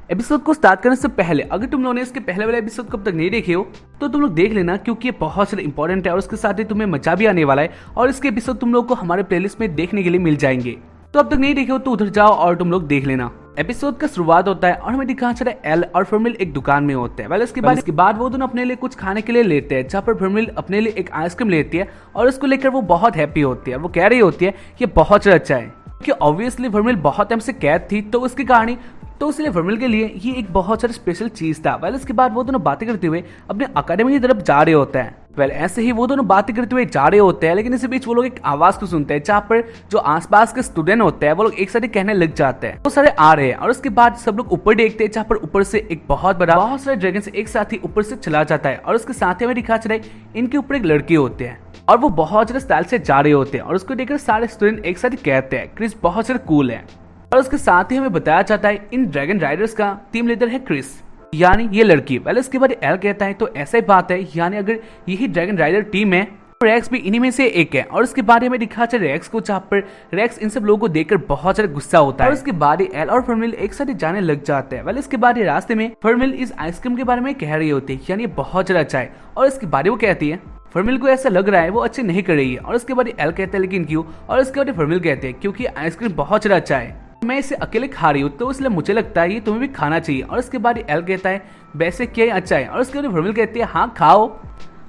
Episode को start करने से पहले अगर तुम लोगों ने इसके पहले वाले एपिसोड कब तक नहीं देखे हो तो तुम लोग देख लेना, क्योंकि ये बहुत ज़्यादा इंपॉर्टेंट है और उसके साथ ही तुम्हें मजा भी आने वाला है और इसके एपिसोड तुम लोग को हमारे प्लेलिस्ट में देखने के लिए मिल जाएंगे। तो अब तक नहीं देखे हो तो उधर जाओ और तुम लोग देख लेना। एपिसोड का शुरुआत होता है और हमें दिखाना चाहता है एल और फर्मिल एक दुकान में होते हैं। वेल इसके बाद वो दोनों अपने लिए कुछ खाने के लिए लेते हैं, जहाँ पर फर्मिल अपने लिए एक आइसक्रीम लेती है और उसको लेकर वो बहुत हैप्पी होती है। वो कह रही होती है ये बहुत अच्छा है, क्योंकि ऑब्वियसली फर्मिल बहुत टाइम से कैद थी तो उसकी कहानी तो इसलिए फर्मिल के लिए ये एक बहुत सारा स्पेशल चीज था। वेल इसके बाद वो दोनों बातें करते हुए अपने अकेडमी की तरफ जा रहे होते हैं। वेल ऐसे ही वो दोनों बातें करते हुए जा रहे होते हैं, लेकिन इसी बीच वो लोग एक आवाज को सुनते हैं, जहाँ पर जो आसपास के स्टूडेंट होते हैं वो लोग एक साथ कहने लग जाते हैं वो सारे आ रहे हैं। और उसके बाद सब लोग ऊपर देखते हैं, जहाँ पर ऊपर से एक बहुत सारे ड्रैगन एक साथ ही ऊपर से चला जाता है और उसके साथ ही हमें दिखा चला इनके ऊपर एक लड़के होते हैं और वो बहुत ज्यादा स्टाइल से जा रहे होते हैं और उसको देखकर सारे स्टूडेंट एक साथ ही कहते हैं क्रिस बहुत ज्यादा कूल है। और उसके साथ ही हमें बताया जाता है इन ड्रैगन राइडर्स का टीम लीडर है क्रिस, यानी ये लड़की। वेल इसके बाद एल कहता है तो ऐसा ही बात है, यानी अगर यही ड्रैगन राइडर टीम है तो रेक्स भी इन्हीं में से एक है। और उसके बाद हमें दिखा जाए रेक्स को, जहाँ पर रेक्स इन सब लोगों को देखकर बहुत ज्यादा गुस्सा होता है और उसके बाद एल और फर्मिल एक साथ जाने लग जाते हैं। वेल इसके बाद रास्ते में फर्मिल इस आइसक्रीम के बारे में कह रही होती है, यानी बहुत ज्यादा अच्छा है। और इसके बारे वो कहती है फर्मिल को ऐसा लग रहा है वो अच्छे नहीं कर रही है। और उसके बाद एल कहते हैं लेकिन क्यों? और उसके बाद फर्मिल कहते हैं क्योंकि आइसक्रीम बहुत ज्यादा अच्छा है, मैं इसे अकेले खा रही हूँ तो इसलिए मुझे लगता है ये तुम्हें भी खाना चाहिए। और उसके बाद एल कहता है वैसे क्या अच्छा है। और उसके बाद फर्मिल कहती है हाँ खाओ।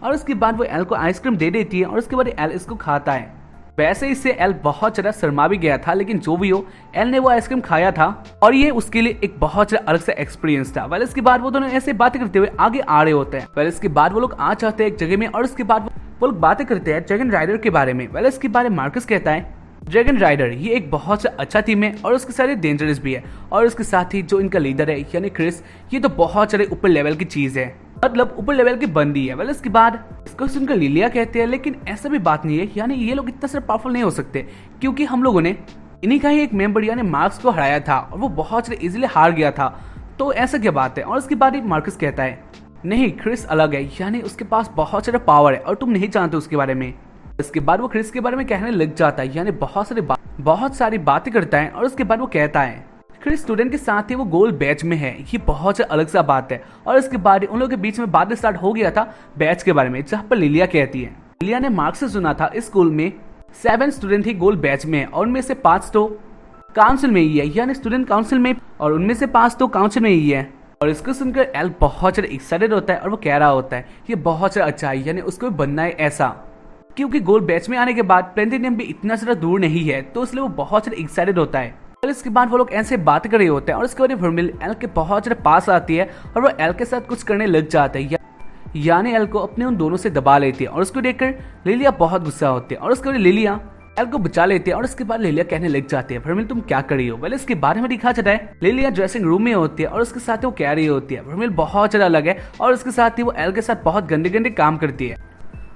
और उसके बाद वो एल को आइसक्रीम दे देती है और उसके बाद एल इसको खाता है। वैसे इससे एल बहुत ज्यादा शर्मा भी गया था, लेकिन जो भी हो एल ने वो आइसक्रीम खाया था और ये उसके लिए एक बहुत ज्यादा अलग सा एक्सपीरियंस था। वेल इसके बाद वो दोनों ऐसे बातें करते हुए आगे आ रहे होते हैं। वेल इसके बाद वो लोग आ जाते हैं एक जगह में और उसके बाद वो लोग बातें करते हैं ड्रैगन राइडर के बारे में। वेल इसके बारे में मार्कस कहता है ड्रैगन राइडर ये एक बहुत अच्छा टीम है और उसके साथ डेंजरस भी है। और उसके साथ ही जो इनका लीडर है यानी क्रिस, ये तो बहुत सारे ऊपर लेवल की चीज है, मतलब ऊपर लेवल की बंदी है। वेल इसके बाद इसको सुनकर लिलिया कहते हैं लेकिन ऐसा भी बात नहीं है, यानी ये लोग इतना सारा पावरफुल नहीं हो सकते, क्योंकि हम लोगों ने इन्हीं का ही एक मेंबर यानी मार्क्स को हराया था और वो बहुत सारे इजीली हार गया था, तो ऐसा क्या बात है? और उसके बाद मार्कस कहता है नहीं क्रिस अलग है, यानी उसके पास बहुत सारा पावर है और तुम नहीं जानते उसके बारे में। इसके बाद वो क्रिस के बारे में कहने लग जाता है, यानी बहुत सारी बातें करता है। और उसके बाद वो कहता है क्रिस स्टूडेंट के साथ ही वो गोल्ड बैच में है, ये बहुत अलग सा बात है। और इसके बाद उन लोगों के बीच में बात स्टार्ट हो गया था बैच के बारे में, जहाँ पर लिलिया कहती है लिलिया ने मार्क्स से सुना था इस स्कूल में 7 स्टूडेंट ही गोल्ड बैच में है और उनमें से 5 तो काउंसिल में ही है, यानी स्टूडेंट काउंसिल में, और उनमें से 5 तो काउंसिल में ही है। और इसको सुनकर एल बहुत ज्यादा एक्साइटेड होता है और वो कह रहा होता है ये बहुत ज्यादा अच्छा है, यानी उसको भी बनना है ऐसा, क्योंकि गोल्ड बैच में आने के बाद प्लेनेटेरियम भी इतना ज्यादा दूर नहीं है, तो इसलिए वो बहुत ज्यादा एक्साइटेड होता है। और इसके बाद वो लोग ऐसे बात कर रहे होते हैं और उसके बाद फर्मिल एल के बहुत ज्यादा पास आती है और वो एल के साथ कुछ करने लग जाते हैं, यानी एल को अपने उन दोनों से दबा लेती है। और उसको देखकर लिलिया बहुत गुस्सा होती है और उसके बाद लिलिया एल को बचा लेती है। और उसके बाद लिलिया कहने लग जाती है फर्मिल तुम क्या कर रही हो? वेल इसके बारे में दिखा जाता है लिलिया ड्रेसिंग रूम में होती है और उसके साथ वो कह रही होती है फर्मिल बहुत ज्यादा अलग है और उसके साथ ही वो एल के साथ बहुत गंदे गंदे काम करती है।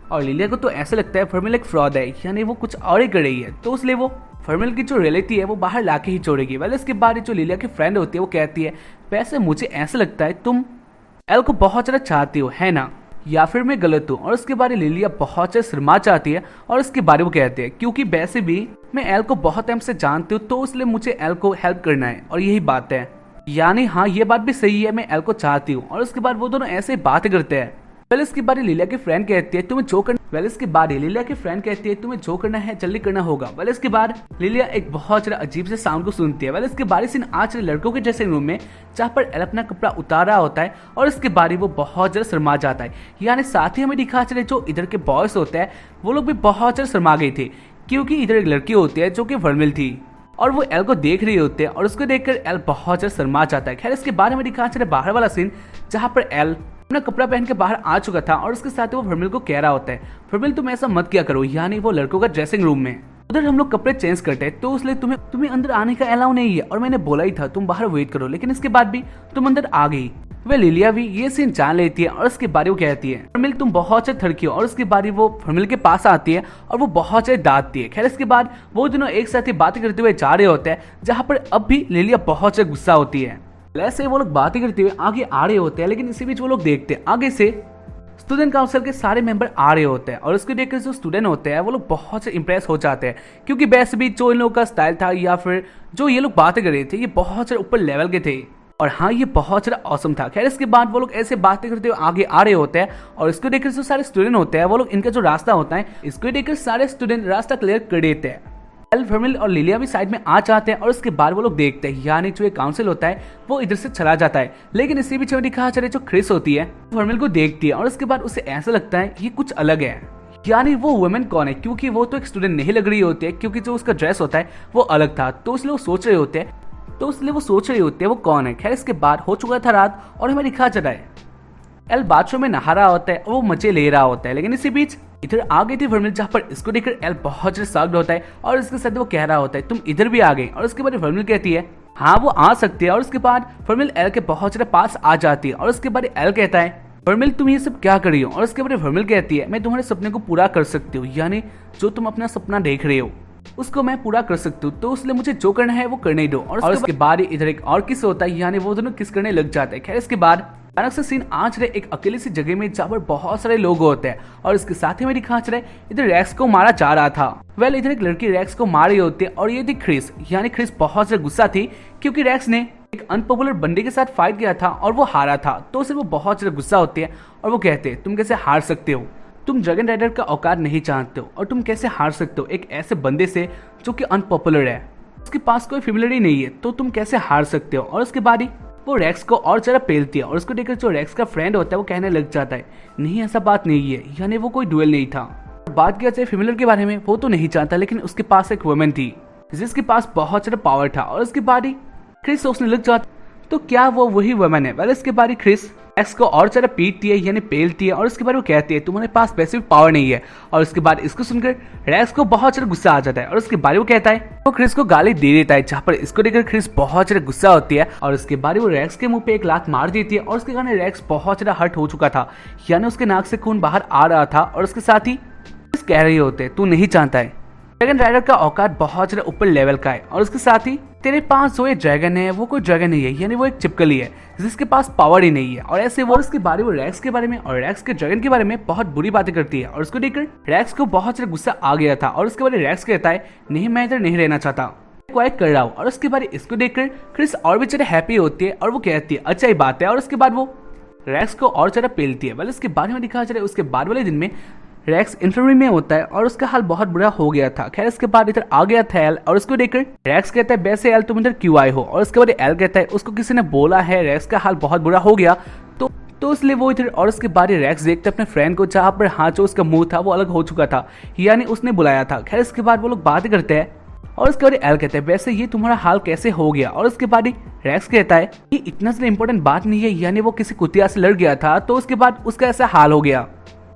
और लिलिया को तो ऐसा लगता है फर्मिल एक फ्रॉड है, यानी वो कुछ और ही कर रही है, तो इसलिए वो फर्मिल की जो रियलिटी है वो बाहर लाके ही छोड़ेगी। वेल इसके बाद जो लिलिया की फ्रेंड होती है वो कहती है वैसे मुझे ऐसा लगता है तुम एल को बहुत ज्यादा चाहती हो, है ना? या फिर मैं गलत हूँ? और उसके बारे लिलिया बहुत ज्यादा शर्मा चाहती है और उसके बारे वो कहते हैं क्योंकि वैसे भी मैं एल को बहुत टाइम से जानती हूँ, तो इसलिए मुझे एल को हेल्प करना है और यही बात है, यानी हाँ ये बात भी सही है, मैं एल को चाहती हूँ। और उसके बाद वो दोनों ऐसे बातें करते हैं। वेल इसके बाद लिलिया की फ्रेंड कहती है तुम्हें जो करना वेल इसके बाद लिलिया की फ्रेंड कहती है तुम्हें जो करना है जल्दी करना होगा। वेल इसके बाद लिलिया एक बहुत ज्यादा अजीब से साउंड को सुनती है। वेल इसके बाद सीन आज लड़कों के ड्रेसिंग रूम में, जहाँ पर एल अपना कपड़ा उतार रहा होता है और इसके बारे वो बहुत ज्यादा शर्मा जाता है, यानी साथ ही हमें दिखा चले जो इधर के बॉयज होते हैं वो लोग भी बहुत ज्यादा शर्मा गए थे, क्योंकि इधर एक लड़की होती है जो कि फर्मिल थी और वो एल को देख रही होते हैं और उसको देखकर एल बहुत ज्यादा शर्मा जाता है। खैर इसके बारे में दिखा चले बाहर वाला सीन, जहाँ पर एल अपना कपड़ा पहन के बाहर आ चुका था और उसके साथ वो फर्मिल को कह रहा होता है फर्मिल तुम ऐसा मत किया करो, यानी वो लड़कों का ड्रेसिंग रूम में उधर हम लोग कपड़े चेंज करते हैं, तो इसलिए तुम्हें अंदर आने का अलाउ नहीं है और मैंने बोला ही था तुम बाहर वेट करो, लेकिन इसके बाद भी तुम अंदर आ गई। वह लिलिया भी ये सीन जान लेती है और उसके बारे वो कहती है फर्मिल तुम बहुत से थड़की हो। और उसके बारे वो फर्मिल के पास आती है और वो बहुत से डांटती है। खैर इसके बाद वो दोनों एक साथ ही बातें करते हुए जा रहे होते हैं, जहाँ पर अब भी लिलिया बहुत से गुस्सा होती है। ऐसे वो लोग बातें करते हुए आगे आ रहे होते हैं, लेकिन इसी बीच वो लोग देखते हैं आगे से स्टूडेंट काउंसिल के सारे मेंबर आ रहे होते हैं और उसको देखकर जो स्टूडेंट होते हैं वो लोग बहुत से इंप्रेस हो जाते हैं, क्योंकि वैसे भी जो इन लोगों का स्टाइल था या फिर जो ये लोग बातें कर रहे थे ये बहुत से ऊपर लेवल के थे। और हाँ, ये बहुत ज़्यादा ऑसम था। खैर इसके बाद वो लोग ऐसे बातें करते हुए आगे आ रहे होते हैं और इसको देखकर जो सारे स्टूडेंट होते हैं वो लोग इनका जो रास्ता होता है इसको देखकर सारे स्टूडेंट रास्ता क्लियर कर देते हैं। एल, वर्मिल और लिलिया भी साइड में आ जाते हैं और उसके बाद वो लोग देखते हैं यानी जो एक काउंसिल होता है वो इधर से चला जाता है। लेकिन इसी बीच में दिखा चले जो क्रिस होती है वर्मिल को देखती है और उसके बाद उसे ऐसा लगता है ये कुछ अलग है, यानी वो वुमेन कौन है, क्योंकि वो तो एक स्टूडेंट नहीं लग रही होती है क्योंकि जो उसका ड्रेस होता है वो अलग था। तो इसलिए वो सोच रहे होते हैं वो कौन है। खैर इसके बाद हो चुका था रात और हमें दिखा चला है एल बाथरूम में नहा रहा होता है और वो मजे ले रहा होता है। लेकिन इसी बीच इधर आ गई थी वर्मिल, जहाँ पर इसको देखकर एल बहुत ज्यादा शॉक्ड होता है और इसके साथ वो कह रहा होता है तुम इधर भी आ गई। और उसके बाद वर्मिल कहती है हाँ वो आ सकती है। और उसके बाद वर्मिल एल के बहुत ज्यादा पास आ जाती है और उसके बाद एल कहता है वर्मिल तुम ये सब क्या कर रही हो। और उसके बाद वर्मिल कहती है मैं तुम्हारे सपने को पूरा कर सकती हूँ, यानी जो तुम अपना सपना देख रहे हो उसको मैं पूरा कर सकती हूँ, तो इसलिए मुझे जो करना है वो करने दो। और उसके बाद इधर एक और किस होता है, यानी वो दोनों किस करने लग जाते हैं। खैर इसके बाद अचानक से सीन आज रहे एक अकेली सी जगह में जहाँ पर बहुत सारे लोग होते हैं और इसके साथ ही में दिखा रहे इधर रैक्स को मारा जा रहा था। वेल इधर एक लड़की रैक्स को मार रही होती है और ये थी क्रिस, यानी क्रिस बहुत ज्यादा गुस्सा थी क्योंकि रैक्स ने एक अनपॉपुलर बंदे के साथ फाइट किया था और वो हारा था। तो उसे वो बहुत ज्यादा गुस्सा होती है और वो कहते हैं तुम कैसे हार सकते हो, तुम ड्रैगन राइडर का औकात नहीं जानते हो और तुम कैसे हार सकते हो एक ऐसे बंदे से जो कि अनपॉपुलर है, उसके पास कोई फेमिलियरिटी नहीं है, तो तुम कैसे हार सकते हो। और उसके बाद ही वो रैक्स को और ज्यादा पेलती है और उसको देखकर जो रैक्स का फ्रेंड होता है वो कहने लग जाता है नहीं ऐसा बात नहीं है, यानी वो कोई डुएल नहीं था। बात किया जाए फेमिलियर के बारे में वो तो नहीं जानता, लेकिन उसके पास एक वुमेन थी जिसके पास बहुत ज्यादा पावर था। और उसके बाद ही क्रिस सोचने लग जाता तो क्या वो वही वुमेन है। वेल इसके बाद ही क्रिस रैक्स को और ज्यादा पीटती है यानी पेलती है और उसके बाद वो कहती है तुम्हारे पास वैसे भी पावर नहीं है। और उसके बाद इसको सुनकर रैक्स को बहुत ज्यादा गुस्सा आ जाता है और उसके बाद वो कहता है वो क्रिस को गाली दे देता है, जहाँ पर इसको देखकर क्रिस बहुत ज्यादा गुस्सा होती है और उसके बाद वो रैक्स के मुंह पे एक लात मार देती है और उसके कारण रैक्स बहुत ज्यादा हर्ट हो चुका था, यानी उसके नाक से खून बाहर आ रहा था। और उसके साथ ही क्रिस कह रही होते तू नहीं जानता है ड्रैगन राइडर का औकात बहुत ज्यादा ऊपर लेवल का है और उसके साथ ही तेरे पास जो ये ड्रैगन है वो कोई ड्रैगन नहीं है, यानी वो एक चिपकली है जिसके पास पावर ही नहीं है। और ऐसे वो उसके बारे में रैक्स के बारे में और रैक्स के ड्रैगन के बारे में बहुत बुरी बातें करती है और उसको देखकर रैक्स को बहुत ज्यादा गुस्सा आ गया था। और उसके बाद रैक्स कहता है नहीं मैं इधर नहीं रहना चाहता, क्वाइट कर रहा हूँ। और उसके बाद इसको देखकर क्रिस और भी ज्यादा हैप्पी होती है और वो कहती है अच्छा ही बात है। और उसके बाद वो रैक्स को और ज्यादा पेलती है। वाले इसके बारे में दिखाया जाए उसके बाद वाले दिन में रैक्स इंफर्मरी में होता है और उसका हाल बहुत बुरा हो गया था। खैर इसके बाद इधर आ गया था एल और उसको देखकर रैक्स कहता है वैसे एल तुम इधर क्यों आए हो। और उसके बाद एल कहता है उसको किसी ने बोला है रैक्स का हाल बहुत बुरा हो गया तो इसलिए वो इधर। और उसके बाद रैक्स देखते अपने फ्रेंड को जहाँ पर हाथ जो उसका मुंह था वो अलग हो चुका था, यानी उसने बुलाया था। खैर इसके बाद वो लोग बात करते हैं और उसके बाद एल कहता है वैसे ये तुम्हारा हाल कैसे हो गया। और उसके बाद रैक्स कहता है ये इतना ज़्यादा इंपॉर्टेंट बात नहीं है, यानी वो किसी कुतिया से लड़ गया था तो उसके बाद उसका ऐसा हाल हो गया,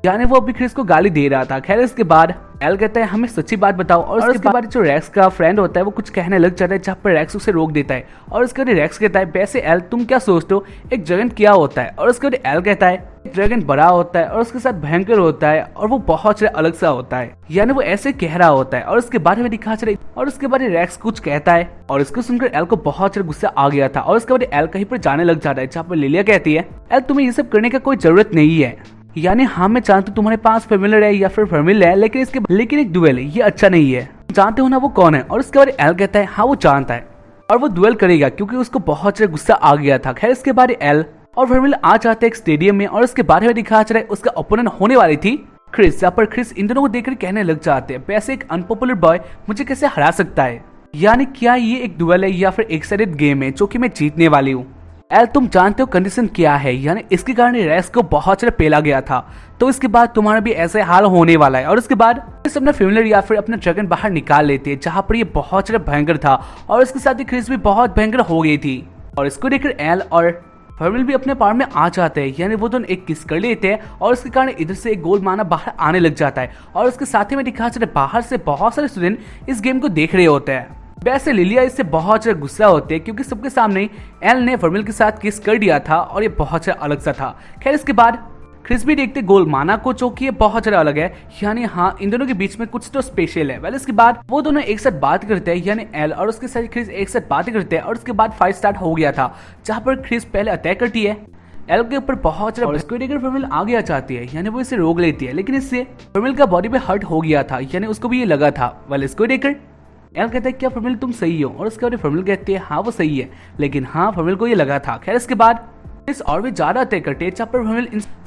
यानी वो अभी क्रिस को गाली दे रहा था। खैर इसके बाद एल कहता है हमें सच्ची बात बताओ। और उसके बाद जो रैक्स का फ्रेंड होता है वो कुछ कहने लग जाता है, जहाँ पर रैक्स उसे रोक देता है। और उसके बाद रैक्स कहता है वैसे एल तुम क्या सोचते हो एक ड्रैगन क्या होता है। और उसके बाद एल कहता है ड्रैगन बड़ा होता है और उसके साथ भयंकर होता है और वो बहुत अलग सा होता है, यानी वो ऐसे कह रहा होता है। और उसके बारे में दिखा चले और उसके बाद रैक्स कुछ कहता है और इसको सुनकर एल को बहुत गुस्सा आ गया था। और उसके बाद एल कहीं पर जाने लग जाता है, जहाँ पर लिलिया कहती है एल तुम्हें ये सब करने का कोई जरूरत नहीं है, यानी हाँ मैं जानती हूँ तुम्हारे पास फेमिलियर है या फिर फैमिली है, लेकिन एक डुएल है ये अच्छा नहीं है, जानते हो ना वो कौन है। और उसके बाद एल कहता है हाँ वो जानता है और वो डुएल करेगा क्योंकि उसको बहुत ज्यादा गुस्सा आ गया था। खैर इसके बाद एल और फैमिली आ जाते हैं एक स्टेडियम में और उसके बारे में दिखा रहा है उसका ओपोनेंट होने वाली थी क्रिस, जहाँ पर क्रिस इन दोनों को देखकर कहने लग जाते हैं वैसे एक अनपॉपुलर बॉय मुझे कैसे हरा सकता है, यानी क्या ये एक डुएल है या फिर एक साइडेड गेम है जो कि मैं जीतने वाली हूँ। एल तुम जानते हो कंडीशन क्या है, यानी इसके कारण रैक्स को बहुत ज्यादा पेला गया था तो इसके बाद तुम्हारा भी ऐसे हाल होने वाला है। और उसके बाद क्रिस अपना फेमिलियर या फिर अपना ड्रैगन बाहर निकाल लेते हैं, जहाँ पर ये बहुत ज्यादा भयंकर था और इसके साथ ही क्रिस भी बहुत भयंकर हो गई थी। और इसको देखकर एल और फर्मिल भी अपने पार में आ जाते हैं, यानी वो दोनों एक किस कर लेते हैं और उसके कारण इधर से एक गोल माना बाहर आने लग जाता है। और उसके साथ ही में दिखा जाता है बाहर से बहुत सारे स्टूडेंट इस गेम को देख रहे होते हैं। वैसे लिलिया इससे बहुत ज्यादा गुस्सा होती है क्योंकि सबके सामने एल ने फर्मिल के साथ किस कर दिया था और ये बहुत ज्यादा अलग सा था। खैर इसके बाद क्रिस भी देखते गोल माना को जो कि ये बहुत ज्यादा अलग है, यानी हाँ इन दोनों के बीच में कुछ तो स्पेशल है। वेल इसके बाद वो दोनों एक साथ बात करते हैं, यानी एल और उसके साथ क्रिस एक साथ बातें करते हैं और उसके बाद फाइट स्टार्ट हो गया था, जहाँ पर क्रिस पहले अटैक करती है एल के ऊपर बहुत ज्यादा, इसको देखकर फर्मिल आगे आ जाती है, यानी वो इसे रोक लेती है, लेकिन इससे फर्मिल का बॉडी पे हर्ट हो गया था, यानी उसको भी ये लगा था। वेल इसको देखकर एल कहता है क्या फर्मिल तुम सही हो, और उसके बाद फर्मिल कहती है हाँ वो सही है, लेकिन हाँ फर्मिल को ये लगा था। खैर इसके बाद क्रिस और भी ज्यादा अटैक करते हैं, जहाँ पर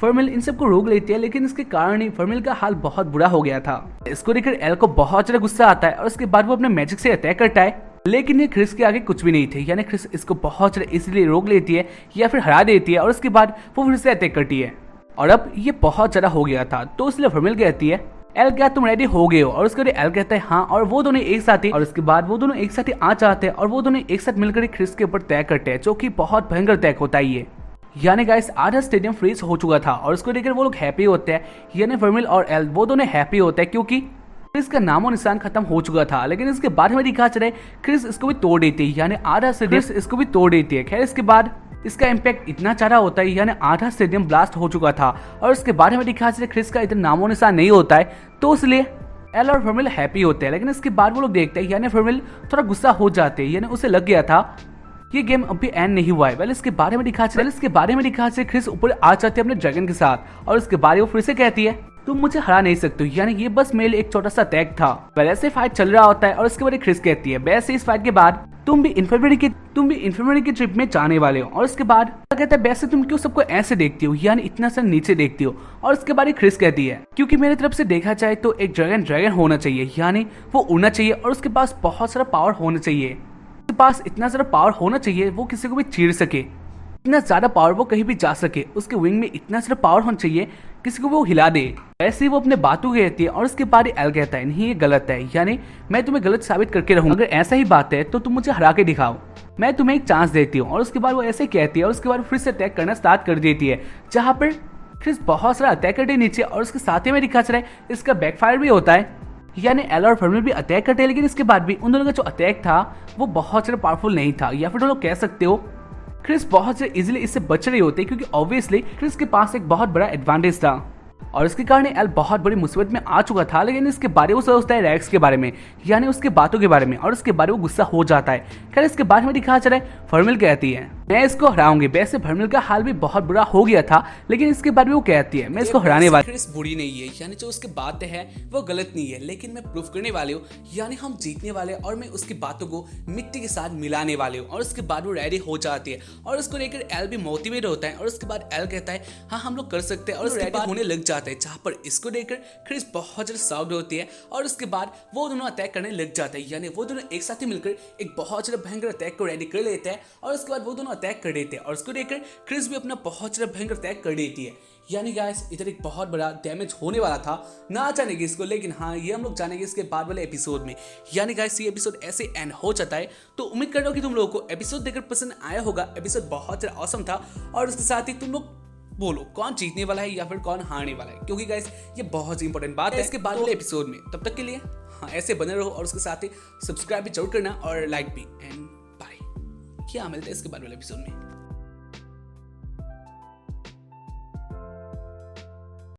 फर्मिल इन सबको रोक लेती है, लेकिन इसके कारण ही फर्मिल का हाल बहुत बुरा हो गया था। इसको देखकर एल को बहुत ज्यादा गुस्सा आता है और उसके बाद वो अपने मैजिक से अटैक करता है, लेकिन ये क्रिस के आगे कुछ भी नहीं थे। यानी क्रिस इसको बहुत ज्यादा इजीली रोक लेती है या फिर हरा देती है, और उसके बाद वो फिर से अटैक करती है। और अब ये बहुत ज्यादा हो गया था, तो इसलिए फर्मिल कहती है एल क्या तुम रेडी हो गए हो, और उसके बाद एल कहता है हाँ, और वो दोनों एक साथ ही, और उसके बाद वो दोनों एक साथ ही आ जाते हैं और वो दोनों एक साथ मिलकर क्रिस के ऊपर अटैक करते हैं, जो कि बहुत भयंकर अटैक होता है ये। यानी गाइस आधा स्टेडियम फ्रीज हो चुका था और उसको देखकर वो लोग हैप्पी होते हैं, यानी फर्मिल और एल वो दोनों हैप्पी होते हैं क्योंकि क्रिस का नामो निशान खत्म हो चुका था। लेकिन इसके बाद में दिखा चले क्रिस इसको भी तोड़ देती है, यानी आधा स्टेडियम इसको भी तोड़ देती है। खैर इसके बाद इसका इम्पैक्ट इतना ज्यादा होता है, यानी आधा स्टेडियम ब्लास्ट हो चुका था, और उसके बाद में दिखा चले क्रिस का इतना नामो निशान नहीं होता है, तो इसलिए एल और फर्मिल हैप्पी होते हैं। लेकिन इसके बाद वो लोग देखते हैं यानी फर्मिल थोड़ा गुस्सा हो जाते हैं, यानी उसे लग गया था ये गेम अभी एंड नहीं हुआ है। वेल इसके बारे में दिखा चले क्रिस ऊपर आ जाते हैं अपने ड्रैगन के साथ, और उसके बारे में वो फिर से कहती है तुम मुझे हरा नहीं सकते हो, यानी ये बस मेरे लिए एक छोटा सा अटैक था। वेल ऐसे फाइट चल रहा होता है और उसके बाद क्रिस कहती है वैसे इस फाइट के बाद तुम भी इन्फर्मरी की ट्रिप में जाने वाले हो, और उसके बाद कहता है वैसे तुम क्यों सबको ऐसे देखती हो, यानी इतना सा नीचे देखती हो, और उसके बाद क्रिस कहती है क्योंकि मेरी तरफ से देखा जाए तो एक ड्रैगन होना चाहिए, यानी वो उड़ना चाहिए और उसके पास बहुत सारा पावर होना चाहिए, उसके पास इतना सारा पावर होना चाहिए वो किसी को भी चीर सके, इतना ज्यादा पावर वो कहीं भी जा सके, उसके विंग में इतना सारा पावर होना चाहिए किसी को वो हिला दे। ऐसे ही वो अपने बातों कहती है और उसके बाद एल कहता है नहीं ये गलत है, यानी मैं तुम्हें गलत साबित करके रहूंगा, अगर ऐसा ही बात है तो तुम मुझे हरा के दिखाओ, मैं तुम्हें एक चांस देती हूँ। और उसके बाद वो ऐसे कहती है और उसके बाद फिर से अटैक करना स्टार्ट कर देती है, जहाँ पर क्रिस बहुत सारा अटैक करते नीचे, और उसके साथ ही में दिखा चला है इसका बैकफायर भी होता है, यानी एल और फर्मिल भी अटैक करते हैं, लेकिन इसके बाद भी उन दोनों का जो अटैक था वो बहुत ज्यादा पावरफुल नहीं था, या फिर तुम लोग कह सकते हो क्रिस बहुत ज्यादा इजीली इससे बच रहे होते क्योंकि ऑब्वियसली क्रिस के पास एक बहुत बड़ा एडवांटेज था, और इसके कारण एल बहुत बड़ी मुसीबत में आ चुका था। लेकिन इसके बारे में वो सोचता है रैक्स के बारे में, यानी उसके बातों के बारे में, और उसके बारे में वो गुस्सा हो जाता है। खैर इसके बारे में दिखा चला है फर्मिल कहती है मैं इसको हराऊंगी। वैसे फर्मिल का हाल भी बहुत बुरा हो गया था, लेकिन इसके बाद में वो कहती है मैं इसको हराने वाली। क्रिस बुरी नहीं है, यानी जो उसकी बातें है वो गलत नहीं है, लेकिन मैं प्रूफ करने वाले हूँ, यानी हम जीतने वाले, और मैं उसकी बातों को मिट्टी के साथ मिलाने वाले हूँ। और उसके बाद वो रेडी हो जाती है और उसको लेकर एल भी मोटिवेट होता है, और उसके बाद एल कहता है हाँ हम लोग कर सकते हैं, और रेडी होने लग जाते हैं, जहाँ पर इसको देखकर क्रिस बहुत ज्यादा साउड होती है, और उसके बाद वो दोनों अटैक करने लग जाते हैं, यानी वो दोनों एक साथ ही मिलकर एक बहुत ज्यादा भयंकर अटैक को रेडी कर लेते हैं, और उसके बाद वो दोनों अटैक कर देते हैं, और उसको देखकर क्रिस भी अपना बहुत ज्यादा भयंकर अटैक कर देती है। यानी गाइस इधर एक बहुत बड़ा डैमेज होने वाला था, ना जानेंगे इसको, लेकिन हाँ ये हम लोग जानेंगे इसके बाद वाले एपिसोड में। यानी गाइस ये एपिसोड ऐसे एंड हो जाता है, तो उम्मीद कर रहा हूँ कि तुम लोगों को एपिसोड देखकर पसंद आया होगा। एपिसोड बहुत ज्यादा ऑसम था, और उसके साथ ही तुम लोग बोलो कौन जीतने वाला है या फिर कौन हारने वाला है, क्योंकि गाइस ये बहुत इंपॉर्टेंट बात है इसके बाद वाले एपिसोड में। तब तक के लिए हाँ ऐसे बने रहो, और उसके साथ ही सब्सक्राइब भी जरूर करना और लाइक भी, एंड बाय। क्या मिलता है इसके बाद वाले एपिसोड में।